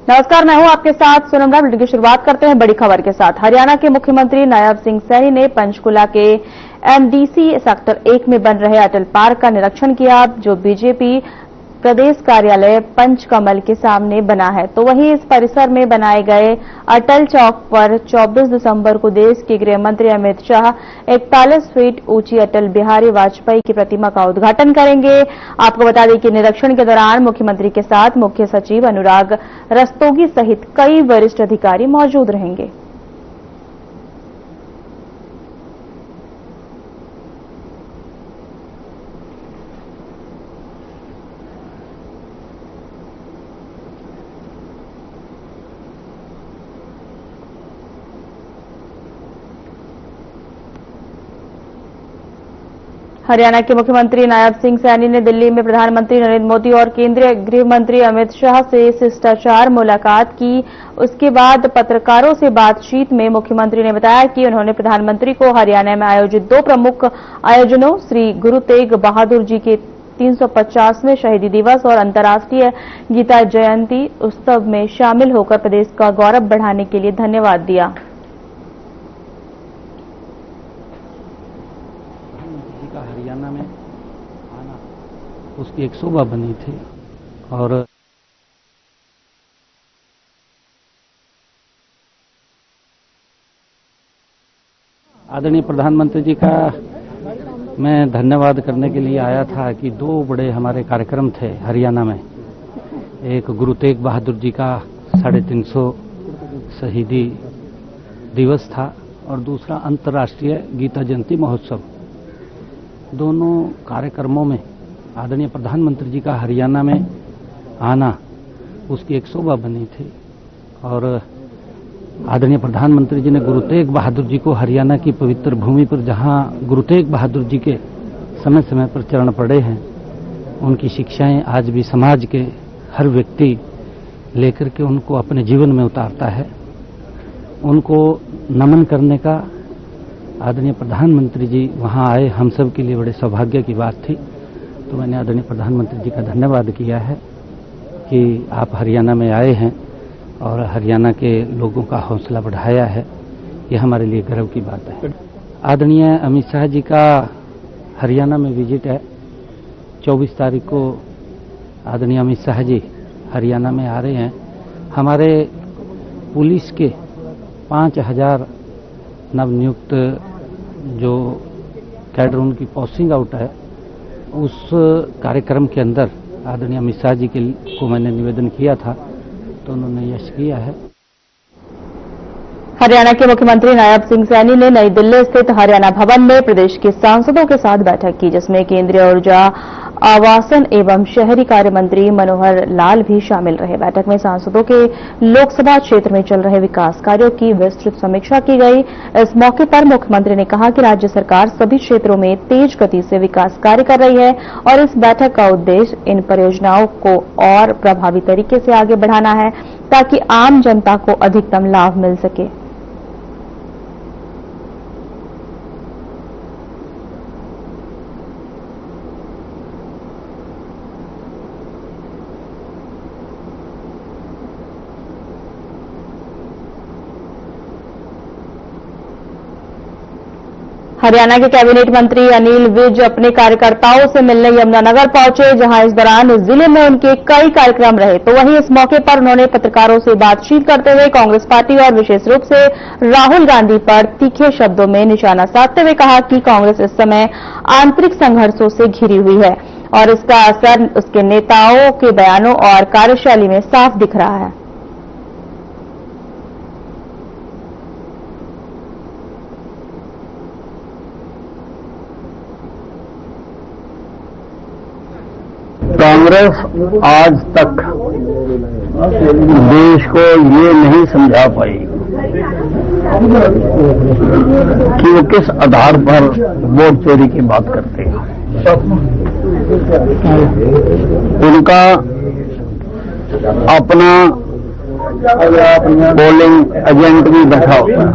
नमस्कार, मैं हूं आपके साथ सोनम राम। वीडियो की शुरुआत करते हैं बड़ी खबर के साथ। हरियाणा के मुख्यमंत्री नायब सिंह सैनी ने पंचकुला के एमडीसी सेक्टर 1 में बन रहे अटल पार्क का निरीक्षण किया, जो बीजेपी प्रदेश कार्यालय पंचकमल के सामने बना है। तो वहीं इस परिसर में बनाए गए अटल चौक पर 24 दिसंबर को देश के गृह मंत्री अमित शाह 41 फीट ऊंची अटल बिहारी वाजपेयी की प्रतिमा का उद्घाटन करेंगे। आपको बता दें कि निरीक्षण के दौरान मुख्यमंत्री के साथ मुख्य सचिव अनुराग रस्तोगी सहित कई वरिष्ठ अधिकारी मौजूद रहेंगे। हरियाणा के मुख्यमंत्री नायब सिंह सैनी ने दिल्ली में प्रधानमंत्री नरेंद्र मोदी और केंद्रीय गृह मंत्री अमित शाह से शिष्टाचार मुलाकात की। उसके बाद पत्रकारों से बातचीत में मुख्यमंत्री ने बताया कि उन्होंने प्रधानमंत्री को हरियाणा में आयोजित 2 प्रमुख आयोजनों श्री गुरु तेग बहादुर जी के 350वें शहीदी दिवस और अंतर्राष्ट्रीय गीता जयंती उत्सव में शामिल होकर प्रदेश का गौरव बढ़ाने के लिए धन्यवाद दिया। हरियाणा में आना उसकी एक शोभा बनी थी और आदरणीय प्रधानमंत्री जी का मैं धन्यवाद करने के लिए आया था कि 2 बड़े हमारे कार्यक्रम थे हरियाणा में। एक गुरु तेग बहादुर जी का 350 शहीदी दिवस था और दूसरा अंतर्राष्ट्रीय गीता जयंती महोत्सव। दोनों कार्यक्रमों में आदरणीय प्रधानमंत्री जी का हरियाणा में आना उसकी एक शोभा बनी थी और आदरणीय प्रधानमंत्री जी ने गुरु तेग बहादुर जी को हरियाणा की पवित्र भूमि पर, जहां गुरु तेग बहादुर जी के समय समय पर चरण पड़े हैं, उनकी शिक्षाएं आज भी समाज के हर व्यक्ति लेकर के उनको अपने जीवन में उतारता है। उनको नमन करने का आदरणीय प्रधानमंत्री जी वहां आए, हम सब के लिए बड़े सौभाग्य की बात थी। तो मैंने आदरणीय प्रधानमंत्री जी का धन्यवाद किया है कि आप हरियाणा में आए हैं और हरियाणा के लोगों का हौसला बढ़ाया है। ये हमारे लिए गर्व की बात है। आदरणीय अमित शाह जी का हरियाणा में विजिट है। 24 तारीख को आदरणीय अमित शाह जी हरियाणा में आ रहे हैं। हमारे पुलिस के 5000 नवनियुक्त जो कैडर उनकी पोस्टिंग आउट है, उस कार्यक्रम के अंदर आदरणीय अमित शाह जी को मैंने निवेदन किया था, तो उन्होंने यश किया है। हरियाणा के मुख्यमंत्री नायब सिंह सैनी ने नई दिल्ली स्थित हरियाणा भवन में प्रदेश के सांसदों के साथ बैठक की, जिसमें केंद्रीय ऊर्जा, आवासन एवं शहरी कार्य मंत्री मनोहर लाल भी शामिल रहे। बैठक में सांसदों के लोकसभा क्षेत्र में चल रहे विकास कार्यों की विस्तृत समीक्षा की गई। इस मौके पर मुख्यमंत्री ने कहा कि राज्य सरकार सभी क्षेत्रों में तेज गति से विकास कार्य कर रही है और इस बैठक का उद्देश्य इन परियोजनाओं को और प्रभावी तरीके से आगे बढ़ाना है, ताकि आम जनता को अधिकतम लाभ मिल सके। हरियाणा के कैबिनेट मंत्री अनिल विज अपने कार्यकर्ताओं से मिलने यमुनानगर पहुंचे, जहां इस दौरान जिले में उनके कई कार्यक्रम रहे। तो वहीं इस मौके पर उन्होंने पत्रकारों से बातचीत करते हुए कांग्रेस पार्टी और विशेष रूप से राहुल गांधी पर तीखे शब्दों में निशाना साधते हुए कहा कि कांग्रेस इस समय आंतरिक संघर्षों से घिरी हुई है और इसका असर उसके नेताओं के बयानों और कार्यशैली में साफ दिख रहा है। कांग्रेस आज तक देश को ये नहीं समझा पाई कि वो किस आधार पर वोट चोरी की बात करते हैं। उनका अपना पोलिंग एजेंट भी बैठा होता है।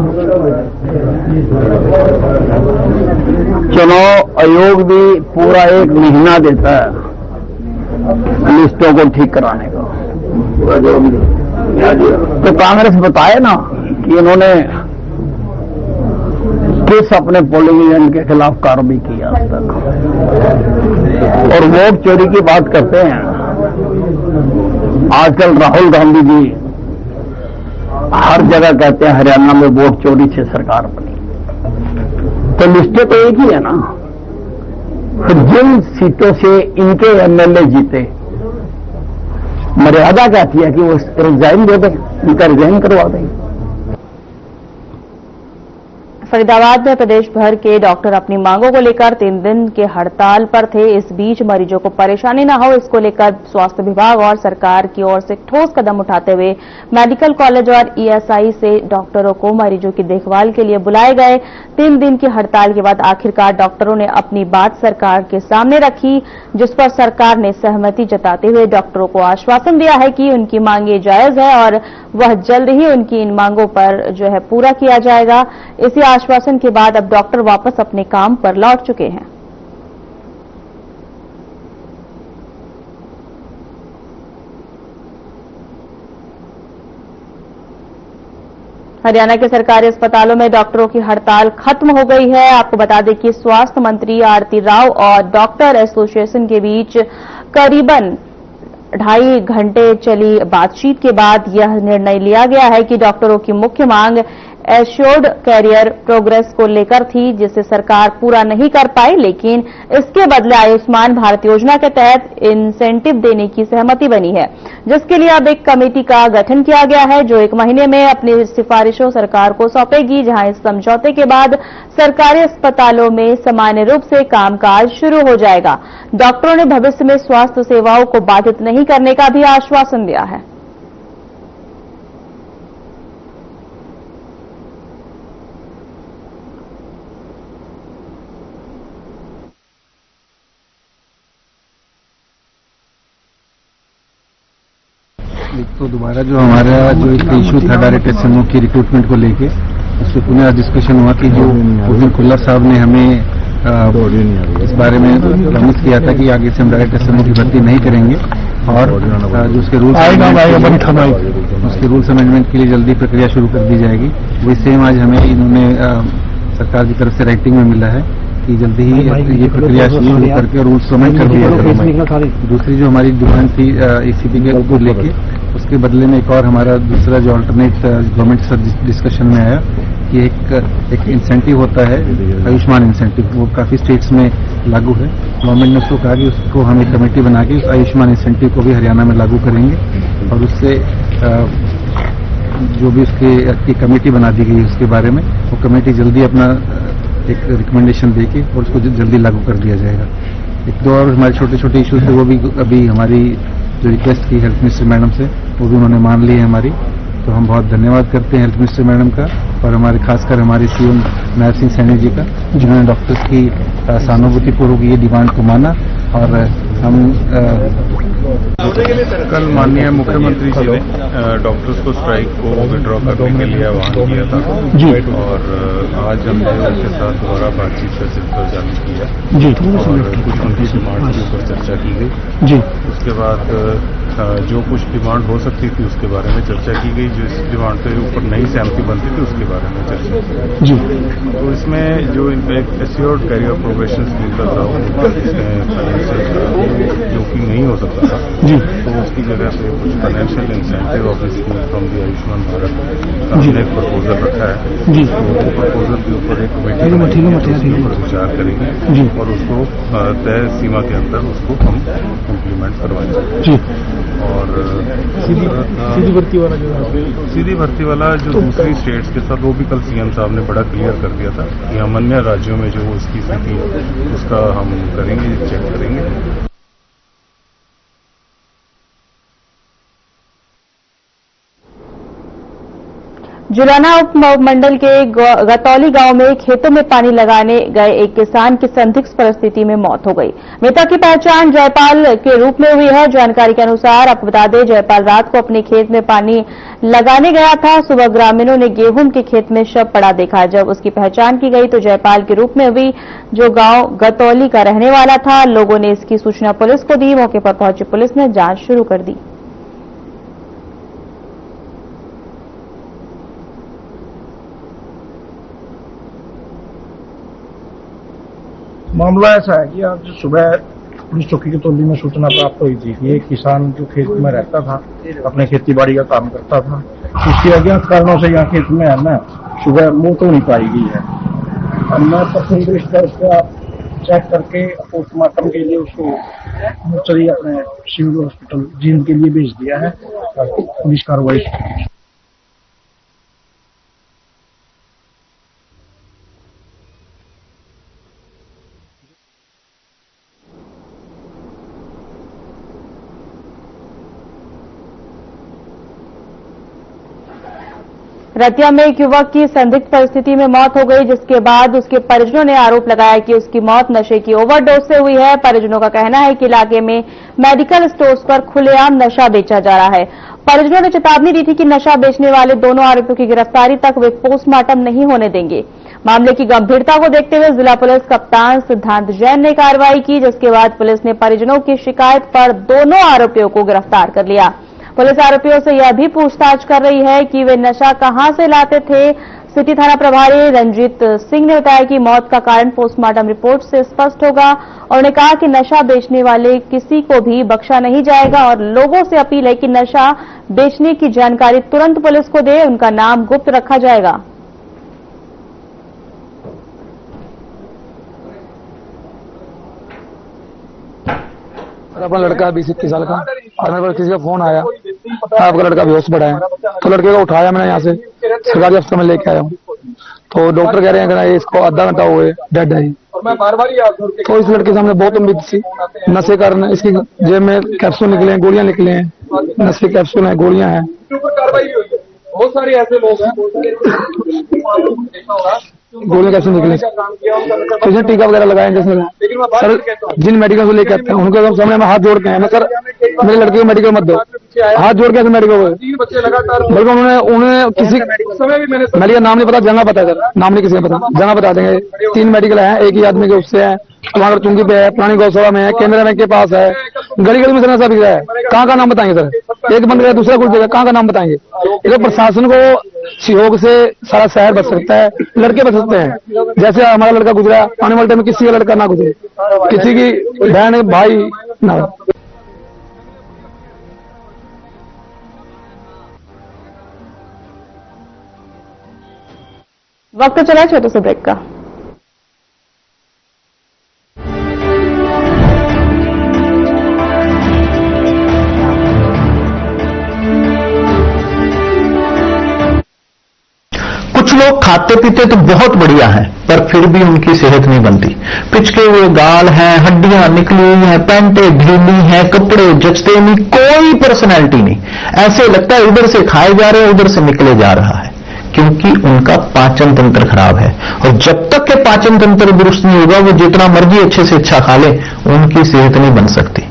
चुनाव आयोग भी पूरा 1 महीना देता है लिस्टों को ठीक कराने का। तो कांग्रेस बताए ना कि इन्होंने किस अपने पोलिंग एजेंट के खिलाफ कार्रवाई की आज तक, और वोट चोरी की बात करते हैं। आजकल राहुल गांधी जी हर जगह कहते हैं हरियाणा में वोट चोरी से सरकार बनी, तो लिस्टें तो एक ही है ना। फिर जिन सीटों से इनके एमएलए जीते, मर्यादा कहती है कि वो रिजाइन दे दें, इनका रिजाइन करवा दें। फरीदाबाद में प्रदेश भर के डॉक्टर अपनी मांगों को लेकर 3 दिन के हड़ताल पर थे। इस बीच मरीजों को परेशानी न हो, इसको लेकर स्वास्थ्य विभाग और सरकार की ओर से ठोस कदम उठाते हुए मेडिकल कॉलेज और ईएसआई से डॉक्टरों को मरीजों की देखभाल के लिए बुलाए गए। 3 दिन की हड़ताल के बाद आखिरकार डॉक्टरों ने अपनी बात सरकार के सामने रखी, जिस पर सरकार ने सहमति जताते हुए डॉक्टरों को आश्वासन दिया है कि उनकी मांगे जायज है और वह जल्द ही उनकी इन मांगों पर पूरा किया जाएगा। इसी आश्वासन के बाद अब डॉक्टर वापस अपने काम पर लौट चुके हैं। हरियाणा के सरकारी अस्पतालों में डॉक्टरों की हड़ताल खत्म हो गई है। आपको बता दें कि स्वास्थ्य मंत्री आरती राव और डॉक्टर एसोसिएशन के बीच करीबन 2.5 घंटे चली बातचीत के बाद यह निर्णय लिया गया है कि डॉक्टरों की मुख्य मांग एश्योर्ड कैरियर प्रोग्रेस को लेकर थी, जिसे सरकार पूरा नहीं कर पाई, लेकिन इसके बदले आयुष्मान भारत योजना के तहत इंसेंटिव देने की सहमति बनी है, जिसके लिए अब एक कमेटी का गठन किया गया है, जो 1 महीने में अपनी सिफारिशों सरकार को सौंपेगी, जहां इस समझौते के बाद सरकारी अस्पतालों में सामान्य रूप से कामकाज शुरू हो जाएगा। डॉक्टरों ने भविष्य में स्वास्थ्य सेवाओं को बाधित नहीं करने का भी आश्वासन दिया है। एक तो दोबारा जो हमारा एक इशू था डायरेक्ट एसएमओ की रिक्रूटमेंट को लेके, उस पर पुनः डिस्कशन हुआ कि जो उस खुल्लर साहब ने हमें इस बारे में प्रॉमिस किया था कि आगे से हम डायरेक्ट एसएमओ की भर्ती नहीं करेंगे और जो उसके रूल्स अमेंडमेंट के लिए जल्दी प्रक्रिया शुरू कर दी जाएगी, वही सेम आज हमें इन्होंने सरकार की तरफ से राइटिंग में मिला है कि जल्दी ही ये प्रक्रिया शुरू करके रूल्स अमेंड कर दिया जाएगा। दूसरी जो हमारी डिमांड थी एसीपी के को लेके, उसके बदले में एक और हमारा दूसरा जो अल्टरनेट गवर्नमेंट से डिस्कशन में आया कि एक इंसेंटिव होता है आयुष्मान इंसेंटिव, वो काफी स्टेट्स में लागू है। गवर्नमेंट ने उसको कहा कि उसको हम एक कमेटी बना के उस आयुष्मान इंसेंटिव को भी हरियाणा में लागू करेंगे और उससे जो भी उसकी कमेटी बना दी गई उसके बारे में, वो कमेटी जल्दी अपना एक रिकमेंडेशन देके और उसको जल्दी लागू कर दिया जाएगा। एक दो और हमारे छोटे छोटे इश्यूज थे, वो भी अभी हमारी जो रिक्वेस्ट की हेल्थ मिनिस्टर मैडम से, वो भी उन्होंने मान ली है हमारी, तो हम बहुत धन्यवाद करते हैं हेल्थ मिनिस्टर मैडम का और हमारे खासकर हमारे सीएम नायब सिंह सैनी जी का, जिन्होंने डॉक्टर्स की सहानुभूतिपूर्वक ये डिमांड को माना। और हम कल माननीय मुख्यमंत्री जी ने डॉक्टर्स को स्ट्राइक को विड्रॉ करने के लिए आह्वान किया था जी, और आज हमने उनके साथ दोबारा बातचीत का सिलसिला चालू किया जी, और कुछ उनकी डिमांड के ऊपर चर्चा की गई जी। उसके बाद जो कुछ डिमांड हो सकती थी उसके बारे में चर्चा की गई, जो इस डिमांड के ऊपर नई सहमति बनती थी उसके बारे में चर्चा की जी। तो इसमें जो एक एश्योर्ड कैरियर प्रोग्रेशन स्कीम का था, इसमें जोखिम नहीं हो सकता था जी, तो उसकी जगह पे कुछ financial incentive of scheme from the Ayushman Bharat का हमने एक प्रपोजल रखा है जी। तो वो प्रपोजल के ऊपर एक कमेटी उसके ऊपर विचार करेंगे जी, और उसको तय सीमा के अंदर उसको हम इम्प्लीमेंट करवाएंगे जी। और सीधी भर्ती वाला जो दूसरी स्टेट्स के साथ, वो भी कल सीएम साहब ने बड़ा क्लियर कर दिया था कि हम अन्य राज्यों में जो उसकी स्थिति उसका हम करेंगे, चेक करेंगे। जुलाना उप मंडल के गतौली गांव में खेतों में पानी लगाने गए एक किसान की संदिग्ध परिस्थिति में मौत हो गई। मृतक की पहचान जयपाल के रूप में हुई है। जानकारी के अनुसार आपको बता दें, जयपाल रात को अपने खेत में पानी लगाने गया था। सुबह ग्रामीणों ने गेहूं के खेत में शव पड़ा देखा। जब उसकी पहचान की गई तो जयपाल के रूप में हुई, जो गांव गतौली का रहने वाला था। लोगों ने इसकी सूचना पुलिस को दी। मौके पर पहुंची पुलिस ने जांच शुरू कर दी। मामला ऐसा है कि आज सुबह पुलिस चौकी की टोली में सूचना प्राप्त हुई थी कि एक किसान जो खेत में रहता था, अपने खेती बाड़ी का काम करता था, उसकी अज्ञात कारणों से यहाँ खेत में है ना सुबह मौत होनी पाई गई है। हमने प्रथम दृष्टया उसको चेक करके पोस्टमार्टम के लिए उसको मोर्चरी अपने सिविल हॉस्पिटल जींद के लिए भेज दिया है। पुलिस कार्रवाई रतिया में एक युवक की संदिग्ध परिस्थिति में मौत हो गई, जिसके बाद उसके परिजनों ने आरोप लगाया कि उसकी मौत नशे की ओवरडोज से हुई है। परिजनों का कहना है कि इलाके में मेडिकल स्टोर्स पर खुलेआम नशा बेचा जा रहा है। परिजनों ने चेतावनी दी थी कि नशा बेचने वाले दोनों आरोपियों की गिरफ्तारी तक वे पोस्टमार्टम नहीं होने देंगे। मामले की गंभीरता को देखते हुए जिला पुलिस कप्तान सिद्धांत जैन ने कार्रवाई की, जिसके बाद पुलिस ने परिजनों की शिकायत पर दोनों आरोपियों को गिरफ्तार कर लिया। पुलिस आरोपियों से यह भी पूछताछ कर रही है कि वे नशा कहां से लाते थे। सिटी थाना प्रभारी रंजीत सिंह ने बताया कि मौत का कारण पोस्टमार्टम रिपोर्ट से स्पष्ट होगा और उन्होंने कहा कि नशा बेचने वाले किसी को भी बख्शा नहीं जाएगा और लोगों से अपील है कि नशा बेचने की जानकारी तुरंत पुलिस को दे, उनका नाम गुप्त रखा जाएगा। अपना लड़का 20-21 साल का और मेरे पास किसी का फोन आया, आपका लड़का बेहोश पड़ा है। तो लड़के को उठाया मैंने, यहाँ से सरकारी अस्पताल में लेके आया हूँ। तो डॉक्टर कह रहे हैं कि इसको आधा घंटा हुए डेड है। तो इस लड़के से हमने बहुत उम्मीद थी, नशे कारण इसकी जेब में कैप्सूल निकले हैं, गोलियां निकले हैं, नशे कैप्सूल हैं, गोलियां हैं। बहुत सारे ऐसे लोग हैं, गोलियां कैसे निकले, तो इसने टीका वगैरह लगाए जैसे। सर जिन मेडिकल से लेके आते हैं उनके सामने हम हाथ जोड़ के हैं, सर मेरे लड़के को मेडिकल मत दो, हाथ जोड़ के ऐसे मेडिकल बल्कि उन्होंने किसी मेडिकल नाम नहीं पता, जगह पता है सर, नाम नहीं किसी का पता, जगह बता देंगे। 3 मेडिकल है, एक ही आदमी के उससे है, वहां चुंगी पे है, पुरानी गौशाला में है, केंद्र बैंक के पास है, गली गली में सर नशा बिक रहा है। कहाँ का नाम बताएंगे सर, एक बंद गया दूसरा कुछ देगा, कहाँ का नाम बताएंगे। ये प्रशासन को सहयोग से सारा शहर बच सकता है, लड़के बच सकते हैं। जैसे हमारा लड़का गुजरा, आने वाले टाइम में किसी का लड़का ना गुजरे, किसी की बहन भाई ना। वक्त चला छोटे से ब्रेक का। कुछ लोग खाते पीते तो बहुत बढ़िया है, पर फिर भी उनकी सेहत नहीं बनती। पिचके हुए गाल हैं, हड्डियां निकली हुई हैं, पैंटें ढीली हैं, कपड़े जचते नहीं, कोई पर्सनैलिटी नहीं। ऐसे लगता है उधर से खाए जा रहे हैं, उधर से निकले जा रहा है, क्योंकि उनका पाचन तंत्र खराब है। और जब तक के पाचन तंत्र दुरुस्त नहीं होगा, वो जितना मर्जी अच्छे से अच्छा खा ले, उनकी सेहत नहीं बन सकती।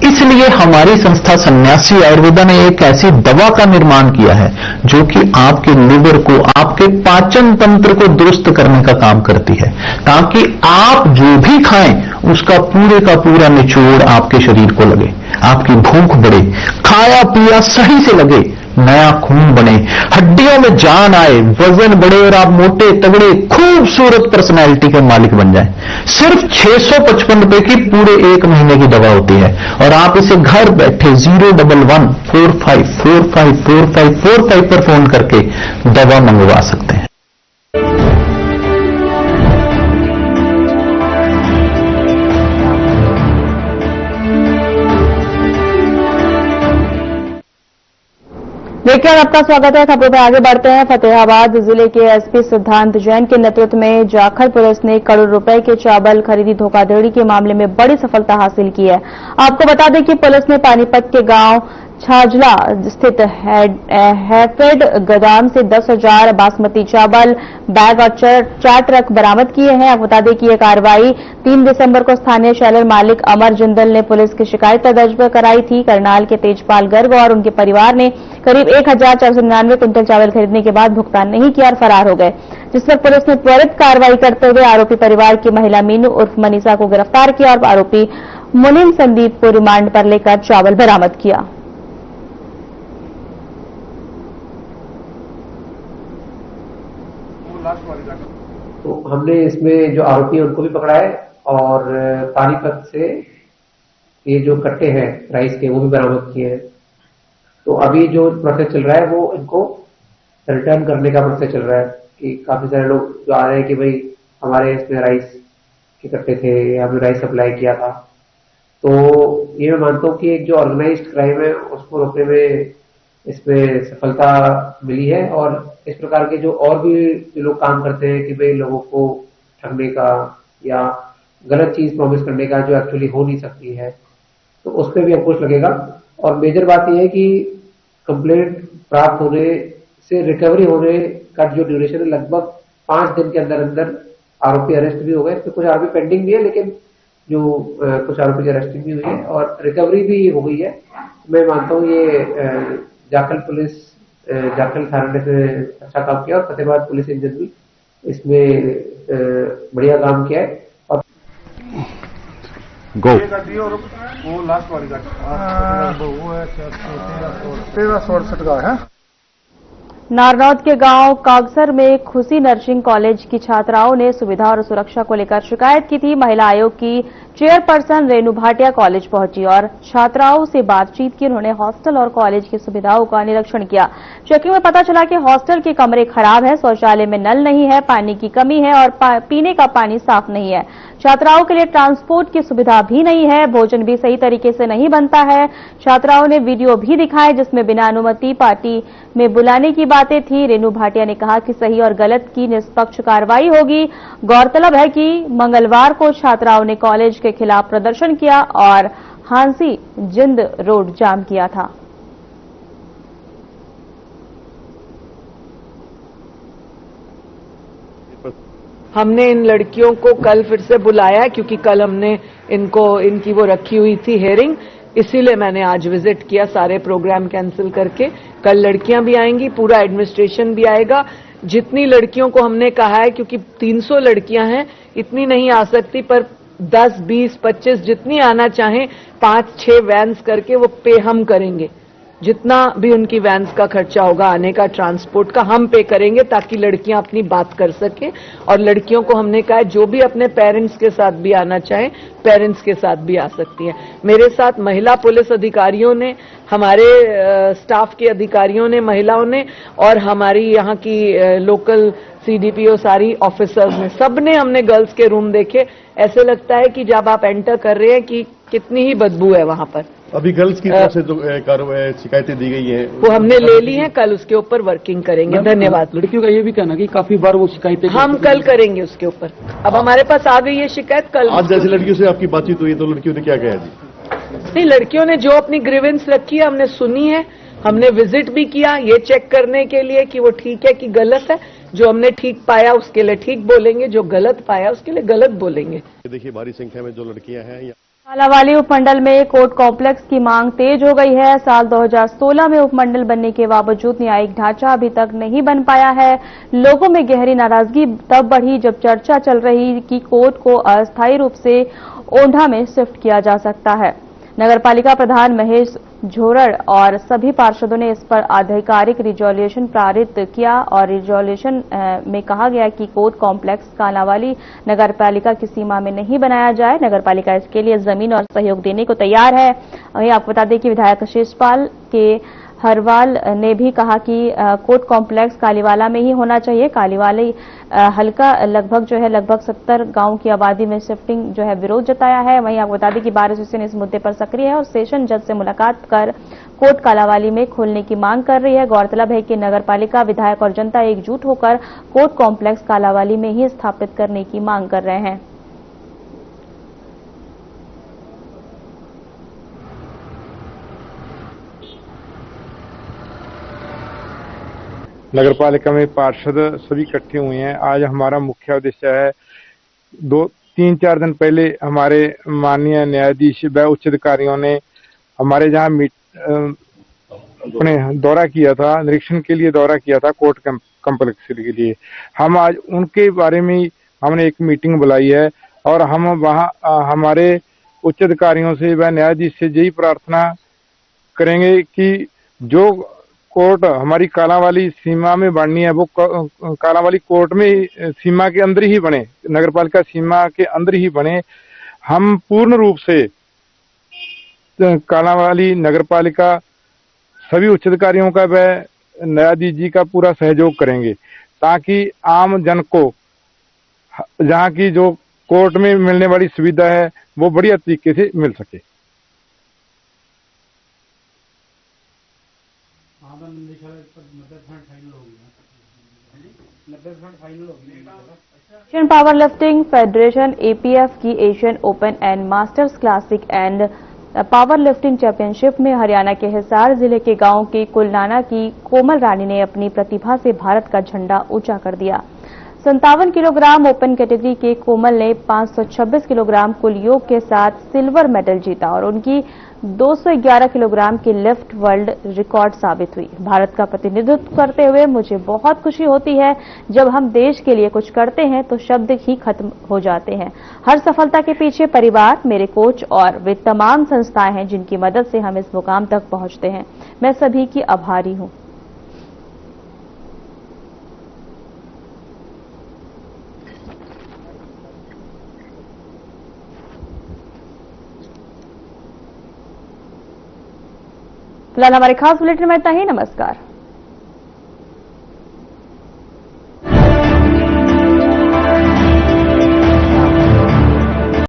इसलिए हमारी संस्था सन्यासी आयुर्वेदा ने एक ऐसी दवा का निर्माण किया है जो कि आपके लिवर को, आपके पाचन तंत्र को दुरुस्त करने का काम करती है, ताकि आप जो भी खाएं उसका पूरे का पूरा निचोड़ आपके शरीर को लगे, आपकी भूख बढ़े, खाया पिया सही से लगे, नया खून बने, हड्डियों में जान आए, वजन बढ़े और आप मोटे तगड़े खूबसूरत पर्सनैलिटी के मालिक बन जाएं। सिर्फ 655 रुपए की पूरे 1 महीने की दवा होती है और आप इसे घर बैठे 01145454545 पर फोन करके दवा मंगवा सकते हैं। देखिए आपका स्वागत है। खबरों में आगे बढ़ते हैं। फतेहाबाद जिले के एसपी सिद्धांत जैन के नेतृत्व में जाखल पुलिस ने करोड़ रुपए के चावल खरीदी धोखाधड़ी के मामले में बड़ी सफलता हासिल की है। आपको बता दें कि पुलिस ने पानीपत के गांव छाजला स्थित हैफेड गोदाम से 10,000 बासमती चावल बैग और 4 ट्रक बरामद किए हैं। आपको बता दें कि यह कार्रवाई 3 दिसंबर को स्थानीय शैलर मालिक अमर जिंदल ने पुलिस की शिकायत दर्ज कराई थी। करनाल के तेजपाल गर्ग और उनके परिवार ने करीब 1,499 क्विंटल चावल खरीदने के बाद भुगतान नहीं किया और फरार हो गए, जिस पर पुलिस ने त्वरित कार्रवाई करते हुए आरोपी परिवार की महिला मीनू उर्फ मनीषा को गिरफ्तार किया और आरोपी मुनीम संदीप को रिमांड पर लेकर चावल बरामद किया। तो हमने इसमें जो आरोपी है उनको भी पकड़ा है और पानीपत से ये जो कट्टे हैं राइस के वो भी बरामद किए हैं। तो अभी जो प्रोसेस चल रहा है वो इनको रिटर्न करने का प्रोसेस चल रहा है कि काफी सारे लोग जो आ रहे हैं कि भाई हमारे इसमें राइस के कट्टे थे, हमने राइस सप्लाई किया था। तो ये मैं मानता हूँ कि एक जो ऑर्गेनाइज्ड क्राइम है उसको रोकने में इसमें सफलता मिली है, और इस प्रकार के जो और भी लोग काम करते हैं कि भाई लोगों को ठगने का या गलत चीज प्रॉमिस करने का जो एक्चुअली हो नहीं सकती है, तो उस पर भी अंकुश लगेगा। और मेजर बात यह है कि कंप्लेंट प्राप्त होने से रिकवरी होने का जो ड्यूरेशन है लगभग 5 दिन के अंदर अंदर आरोपी अरेस्ट भी हो गए। तो कुछ आरोपी पेंडिंग भी है, लेकिन जो कुछ आरोपी की अरेस्टिंग भी हुई है और रिकवरी भी हो गई है। मैं मानता हूँ ये जाखल पुलिस, जाखल थाना ने अच्छा काम किया और फतेहाबाद पुलिस इंजन भी इसमें बढ़िया काम किया है। और गो वो लास्ट वाली वो है 1367 का है। नारनौद के गांव कागसर में खुशी नर्सिंग कॉलेज की छात्राओं ने सुविधा और सुरक्षा को लेकर शिकायत की थी। महिला आयोग की चेयरपर्सन रेणु भाटिया कॉलेज पहुंची और छात्राओं से बातचीत की। उन्होंने हॉस्टल और कॉलेज की सुविधाओं का निरीक्षण किया। चेकिंग में पता चला कि हॉस्टल के कमरे खराब है, शौचालय में नल नहीं है, पानी की कमी है और पीने का पानी साफ नहीं है। छात्राओं के लिए ट्रांसपोर्ट की सुविधा भी नहीं है, भोजन भी सही तरीके से नहीं बनता है। छात्राओं ने वीडियो भी दिखाए जिसमें बिना अनुमति पार्टी में बुलाने की बातें थी। रेणु भाटिया ने कहा कि सही और गलत की निष्पक्ष कार्रवाई होगी। गौरतलब है कि मंगलवार को छात्राओं ने कॉलेज के खिलाफ प्रदर्शन किया और हांसी जिंद रोड जाम किया था। हमने इन लड़कियों को कल फिर से बुलाया क्योंकि कल हमने इनकी वो रखी हुई थी हियरिंग, इसीलिए मैंने आज विजिट किया सारे प्रोग्राम कैंसिल करके। कल लड़कियां भी आएंगी, पूरा एडमिनिस्ट्रेशन भी आएगा। जितनी लड़कियों को हमने कहा है, क्योंकि 300 लड़कियां हैं, इतनी नहीं आ सकती, पर 10, 20, 25 जितनी आना चाहें 5-6 वैन्स करके वो पे हम करेंगे। जितना भी उनकी वैन्स का खर्चा होगा आने का, ट्रांसपोर्ट का, हम पे करेंगे ताकि लड़कियां अपनी बात कर सकें। और लड़कियों को हमने कहा जो भी अपने पेरेंट्स के साथ भी आना चाहें पेरेंट्स के साथ भी आ सकती हैं। मेरे साथ महिला पुलिस अधिकारियों ने, हमारे स्टाफ के अधिकारियों ने, महिलाओं ने, और हमारी यहाँ की लोकल CDPO सारी ऑफिसर्स ने, सबने हमने गर्ल्स के रूम देखे। ऐसे लगता है कि जब आप एंटर कर रहे हैं कि कितनी ही बदबू है वहां पर। अभी गर्ल्स की तरफ से जो शिकायतें दी गई हैं वो हमने ले ली हैं, कल उसके ऊपर वर्किंग करेंगे। धन्यवाद। लड़कियों का ये भी कहना कि काफी बार वो शिकायतें हम कल करेंगे उसके ऊपर। अब हमारे पास आ गई है शिकायत, कल। आज जैसे लड़कियों से आपकी बातचीत हुई तो लड़कियों ने क्या कहा जी? नहीं, लड़कियों ने जो अपनी ग्रीवेंस रखी है हमने सुनी है, हमने विजिट भी किया ये चेक करने के लिए कि वो ठीक है कि गलत है। जो हमने ठीक पाया उसके लिए ठीक बोलेंगे, जो गलत पाया उसके लिए गलत बोलेंगे। देखिए भारी संख्या में जो लड़कियां हैं कालावाली उपमंडल में कोर्ट कॉम्प्लेक्स की मांग तेज हो गई है। साल 2016 में उपमंडल बनने के बावजूद न्यायिक ढांचा अभी तक नहीं बन पाया है। लोगों में गहरी नाराजगी तब बढ़ी जब चर्चा चल रही कि कोर्ट को अस्थायी रूप से ओंढा में शिफ्ट किया जा सकता है। नगरपालिका प्रधान महेश झोरड़ और सभी पार्षदों ने इस पर आधिकारिक रिजोल्यूशन पारित किया और रिजोल्यूशन में कहा गया कि कोर्ट कॉम्प्लेक्स कालांवाली नगरपालिका की सीमा में नहीं बनाया जाए। नगरपालिका इसके लिए जमीन और सहयोग देने को तैयार है। वहीं आपको बता दें कि विधायक शेषपाल के हरवाल ने भी कहा कि कोर्ट कॉम्प्लेक्स कालीवाला में ही होना चाहिए। कालीवाली हल्का लगभग 70 गांव की आबादी में शिफ्टिंग विरोध जताया है। वहीं आपको बता दें कि बार एसोसिएशन इस मुद्दे पर सक्रिय है और सेशन जज से मुलाकात कर कोर्ट कालांवाली में खोलने की मांग कर रही है। गौरतलब है कि नगरपालिका, विधायक और जनता एकजुट होकर कोर्ट कॉम्प्लेक्स कालांवाली में ही स्थापित करने की मांग कर रहे हैं। नगरपालिका में पार्षद सभी इकट्ठे हुए हैं। आज हमारा मुख्य उद्देश्य है, 3-4 दिन पहले हमारे माननीय न्यायाधीश व उच्च अधिकारियों ने हमारे जहां अपने दौरा किया था, निरीक्षण के लिए दौरा किया था कोर्ट कॉम्प्लेक्स के लिए। हम आज उनके बारे में हमने एक मीटिंग बुलाई है और हम वहां हमारे उच्च अधिकारियों से व न्यायाधीश से यही प्रार्थना करेंगे कि जो कोर्ट हमारी कालांवाली सीमा में बढ़नी है, वो कालांवाली कोर्ट में सीमा के अंदर ही बने, नगरपालिका सीमा के अंदर ही बने। हम पूर्ण रूप से कालांवाली नगरपालिका सभी उच्च अधिकारियों का व न्यायाधीश जी का पूरा सहयोग करेंगे, ताकि आम जन को जहाँ की जो कोर्ट में मिलने वाली सुविधा है वो बढ़िया तरीके से मिल सके। Asian power lifting federation APF की Asian open and masters classic and power lifting championship में हरियाणा के हिसार जिले के गांव की कुलनाना की कोमल रानी ने अपनी प्रतिभा से भारत का झंडा ऊंचा कर दिया। 57 किलोग्राम ओपन कैटेगरी के कोमल ने 526 किलोग्राम कुल योग के साथ सिल्वर मेडल जीता और उनकी 211 किलोग्राम की लिफ्ट वर्ल्ड रिकॉर्ड साबित हुई। भारत का प्रतिनिधित्व करते हुए मुझे बहुत खुशी होती है। जब हम देश के लिए कुछ करते हैं तो शब्द ही खत्म हो जाते हैं। हर सफलता के पीछे परिवार, मेरे कोच और वे तमाम संस्थाएं हैं जिनकी मदद से हम इस मुकाम तक पहुंचते हैं। मैं सभी की आभारी हूं। फिलहाल हमारे खास बुलेटिन में इतना ही। नमस्कार।